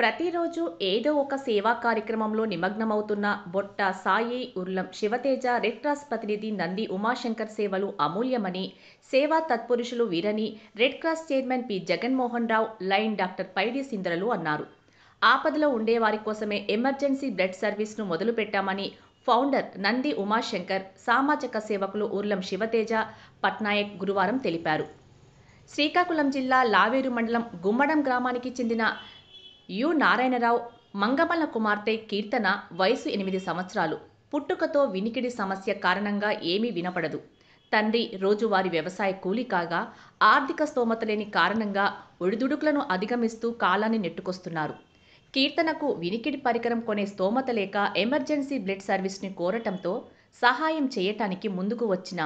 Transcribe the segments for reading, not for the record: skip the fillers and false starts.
ప్రతిరోజు ఏదో ఒక సేవా కార్యక్రమంలో నిమగ్నమవుతున్న బొట్ట సాయి ఉర్లం శివతేజ రెడ్ క్రాస్ ప్రతినిధి నంది ఉమాశంకర్ సేవలు అమూల్యమని, సేవా తత్పురుషులు వీరని red cross chairman P Jaganmohan Rao, lion doctor Paidi సింధురలు అన్నారు. ఆపదలో ఉండేవారి కోసమే ఎమర్జెన్సీ బ్లడ్ సర్వీస్ను మొదలుపెట్టామని ఫౌండర్ నంది ఉమాశంకర్, సామాజిక సేవకులు ఉర్లం శివతేజ పట్నాయక్ గురువారం తెలిపారు. శ్రీకాకుళం జిల్లా లావేరు మండలం గుమ్మడం గ్రామానికి చెందిన యు నారాయణరావు మంగమల్ల కుమార్తె కీర్తన వయసు 8 సంవత్సరాలు. పుట్టుకతో వినికిడి సమస్య కారణంగా ఏమీ వినపడదు. తండ్రి రోజువారీ వ్యవసాయ కూలీ కాగా ఆర్థిక స్తోమత లేని కారణంగా ఒడిదుడుకులను అధిగమిస్తూ కాలాన్ని నెట్టుకొస్తున్నారు. కీర్తనకు వినికిడి పరికరం కొనే స్తోమత లేక ఎమర్జెన్సీ బ్లడ్ సర్వీస్ని కోరటంతో సహాయం చేయటానికి ముందుకు వచ్చిన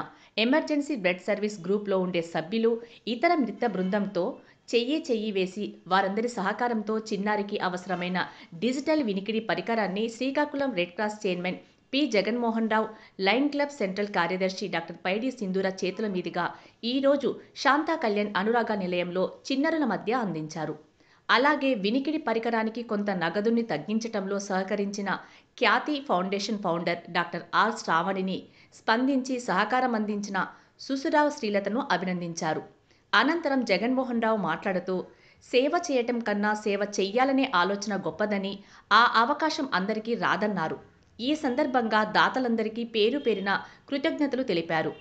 ఎమర్జెన్సీ బ్లడ్ సర్వీస్ గ్రూప్లో ఉండే సభ్యులు, ఇతర మిత్ర బృందంతో చెయ్యి వేసి వారందరి సహకారంతో చిన్నారికి అవసరమైన డిజిటల్ వినికిడి పరికరాన్ని Srikakulam red cross chairman P Jaganmohan Rao, lion club central కార్యదర్శి డాక్టర్ పైడి సింధూర చేతుల మీదుగా ఈరోజు శాంతా కళ్యాణ్ అనురాగ నిలయంలో చిన్నారుల మధ్య అందించారు. అలాగే వినికిడి పరికరానికి కొంత నగదుని తగ్గించటంలో సహకరించిన ఖ్యాతి ఫౌండేషన్ ఫౌండర్ డాక్టర్ ఆర్ శ్రావణిని స్పందించి సహకారం అందించిన సుసురావు శ్రీలతను అభినందించారు. అనంతరం జగన్మోహన్ రావు మాట్లాడుతూ, సేవ చేయటం కన్నా సేవ చెయ్యాలనే ఆలోచన గొప్పదని, ఆ అవకాశం అందరికీ రాదన్నారు. ఈ సందర్భంగా దాతలందరికీ పేరు పేరున కృతజ్ఞతలు తెలిపారు.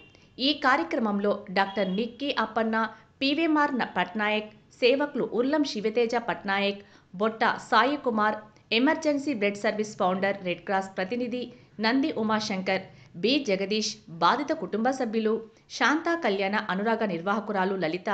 ఈ కార్యక్రమంలో డాక్టర్ నిక్కీ అప్పన్న, పివిఎంఆర్ పట్నాయక్, సేవకులు Urlam Shiva Teja Patnaik, Botta Sai Kumar, emergency blood service founder red cross ప్రతినిధి నంది ఉమాశంకర్, బి జగదీష్, బాధిత కుటుంబ సభ్యులు, శాంతా కళ్యాణ అనురాగ నిర్వాహకురాలు లలిత,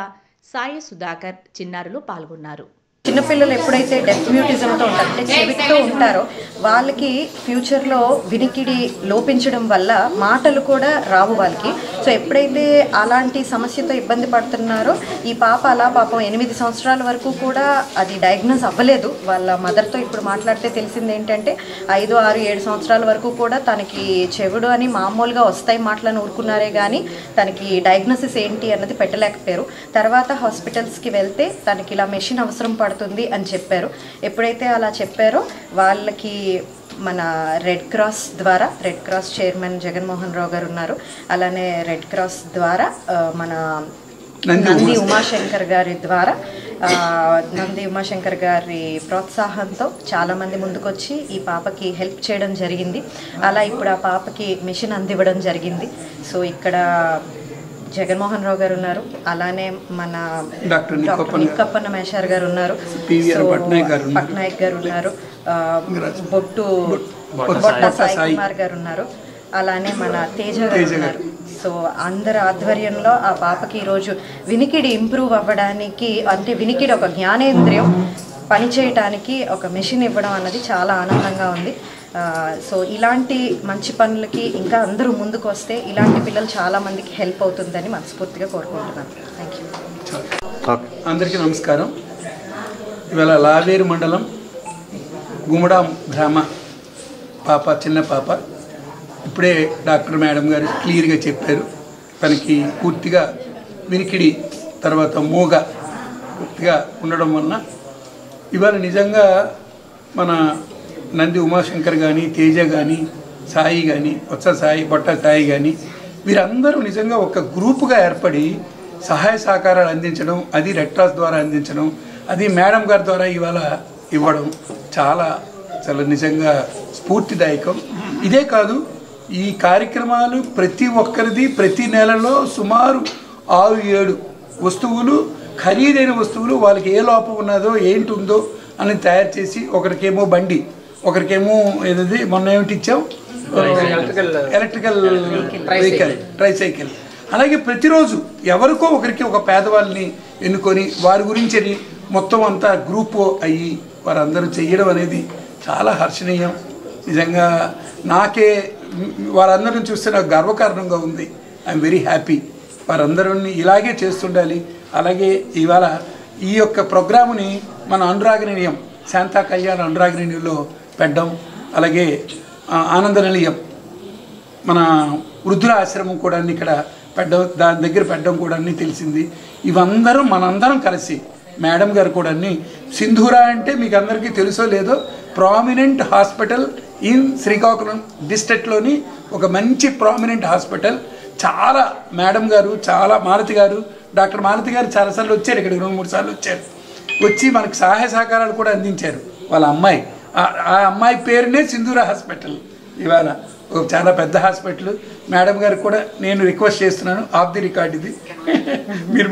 సాయి సుధాకర్, చిన్నారులు పాల్గొన్నారు. చిన్నపిల్లలు ఎప్పుడైతే డెఫ్ మ్యూటిజంతో ఉంటారో, అంటే చెవిటితో ఉంటారో, వాళ్ళకి ఫ్యూచర్లో వినికిడి లోపించడం వల్ల మాటలు కూడా రావు వాళ్ళకి. సో ఎప్పుడైతే అలాంటి సమస్యతో ఇబ్బంది పడుతున్నారో, ఈ పాప అలా పాపం 8 సంవత్సరాల వరకు కూడా అది డయాగ్నోస్ అవ్వలేదు. వాళ్ళ మదర్తో ఇప్పుడు మాట్లాడితే తెలిసింది ఏంటంటే 5, 6, 7 సంవత్సరాల వరకు కూడా తనకి చెవుడు అని మామూలుగా వస్తాయి మాటలను ఊరుకున్నారే కానీ తనకి డయాగ్నోసిస్ ఏంటి అన్నది పెట్టలేకపోయారు. తర్వాత హాస్పిటల్స్కి వెళ్తే తనకి ఇలా మెషిన్ అవసరం పడుతుంది అని చెప్పారు. ఎప్పుడైతే అలా చెప్పారో వాళ్ళకి మన రెడ్ క్రాస్ ద్వారా, red cross chairman Jaganmohan Rao గారు ఉన్నారు, అలానే రెడ్ క్రాస్ ద్వారా మన నంది ఉమాశంకర్ గారి ద్వారా, నంది ఉమాశంకర్ గారి ప్రోత్సాహంతో చాలామంది ముందుకొచ్చి ఈ పాపకి హెల్ప్ చేయడం జరిగింది. అలా ఇప్పుడు ఆ పాపకి మిషన్ అందివ్వడం జరిగింది. సో ఇక్కడ జగన్మోహన్ రావు గారు ఉన్నారు, అలానే మన డాక్టర్ నిక్కప్పన్న మేషార్ గారు ఉన్నారు, పట్నాయక్ గారు ఉన్నారు, బొట్ట సాయి కుమార్ గారు ఉన్నారు, అలానే మన తేజ గారు ఉన్నారు. సో అందరి ఆధ్వర్యంలో ఆ పాపకి ఈరోజు వినికిడి ఇంప్రూవ్ అవ్వడానికి, అంటే వినికిడి ఒక జ్ఞానేంద్రియం పనిచేయటానికి ఒక మెషిన్ ఇవ్వడం అన్నది చాలా ఆనందంగా ఉంది. సో ఇలాంటి మంచి పనులకి ఇంకా అందరూ ముందుకు వస్తే ఇలాంటి పిల్లలు చాలామందికి హెల్ప్ అవుతుందని మనస్ఫూర్తిగా కోరుకుంటున్నాను. Thank you. అందరికీ నమస్కారం. ఇవాళ లావేరు మండలం గుమ్మడం గ్రామ పాప, చిన్న పాప, ఇప్పుడే డాక్టర్ మేడం గారు క్లియర్గా చెప్పారు. తనకి పూర్తిగా వినికిడి తర్వాత మూగ పూర్తిగా ఉండడం వలన ఇవాళ నిజంగా మన నంది ఉమాశంకర్ కానీ, తేజ కానీ, సాయి కానీ, వత్స సాయి, బొట్ట సాయి కానీ, వీరందరూ నిజంగా ఒక గ్రూపుగా ఏర్పడి సహాయ సహకారాలు అందించడం, అది రెడ్ క్రాస్ ద్వారా అందించడం, అది మేడం గారి ద్వారా ఇవాళ ఇవ్వడం చాలా చాలా నిజంగా స్ఫూర్తిదాయకం. ఇదే కాదు, ఈ కార్యక్రమాలు ప్రతి ఒక్కరిది ప్రతి నెలలో సుమారు 6-7 వస్తువులు, ఖరీదైన వస్తువులు, వాళ్ళకి ఏ లోపం ఉన్నదో ఏంటి ఉందో అని తయారు చేసి, ఒకరికేమో బండి, ఒకరికేమో ఏదది మొన్న ఏమిటి ఇచ్చాం, ఎలక్ట్రికల్ వెహికల్, ట్రైసైకిల్. అలాగే ప్రతిరోజు ఎవరికో ఒకరికి ఒక పేదవాళ్ళని ఎన్నుకొని వారి గురించి మొత్తం అంతా గ్రూప్ అయ్యి వారందరూ చేయడం అనేది చాలా హర్షణీయం. నిజంగా నాకే వారందరిని చూస్తే నాకు గర్వకారణంగా ఉంది. I'm very happy. వారందరూ ఇలాగే చేస్తుండాలి. అలాగే ఇవాళ ఈ యొక్క ప్రోగ్రాముని మన అనురాగ నిలయం, శాంతా కళ్యాణ అనురాగ నిలయంలో పెట్టడం, అలాగే ఆనంద నిలయం, మన వృద్ధుల ఆశ్రమం కూడా ఇక్కడ పెట్టడం, దాని దగ్గర పెట్టడం కూడా తెలిసింది. ఇవందరం మనందరం కలిసి మేడం గారు కూడా సింధూరా అంటే మీకు అందరికీ తెలుసో లేదో ప్రామినెంట్ హాస్పిటల్ ఇన్ శ్రీకాకుళం డిస్ట్రిక్ట్లోని ఒక మంచి ప్రామినెంట్ హాస్పిటల్. చాలా మేడం గారు, చాలా మాలతి గారు, డాక్టర్ మాలతి గారు చాలాసార్లు వచ్చారు ఇక్కడికి, 2-3 సార్లు వచ్చారు. వచ్చి మనకు సహాయ సహకారాలు కూడా అందించారు. వాళ్ళ అమ్మాయి, ఆ అమ్మాయి పేరునే సింధూరా హాస్పిటల్. ఇవాళ ఒక చాలా పెద్ద హాస్పిటల్. మేడం గారికి కూడా నేను రిక్వెస్ట్ చేస్తున్నాను, ఆఫ్ ది రికార్డ్ ఇది మీరు